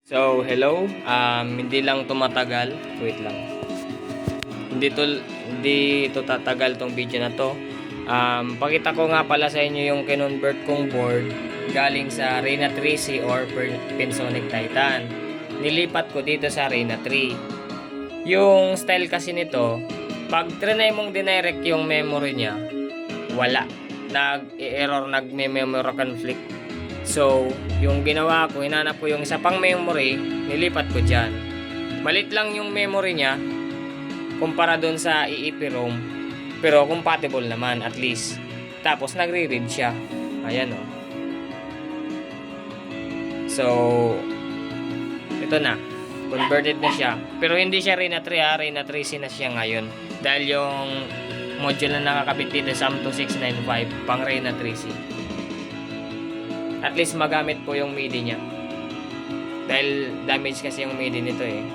So, hello. Hindi lang tumatagal. Wait lang. Hindi to tatagal tong video na to. Pakita ko nga pala sa inyo yung kinonvert kong board galing sa Reyna 3C or Pensonic Titan. Nilipat ko dito sa Reyna 3. Yung style kasi nito, pag trinay mong dinirect yung memory niya, wala. Nag-error, nagme-memory conflict. So, yung ginawa ko, hinanap ko yung isa pang memory, nilipat ko dyan. Malit lang yung memory niya kumpara dun sa EEPROM, pero compatible naman at least. Tapos nagre-read siya. Ayan o. So, ito na. Converted na siya. Pero hindi siya Reyna 3 Reyna 3C na siya ngayon. Dahil yung module na nakakabit dito SAM2695 pang Reyna 3C. At least magamit po yung MIDI niya. Dahil damage kasi yung MIDI nito eh.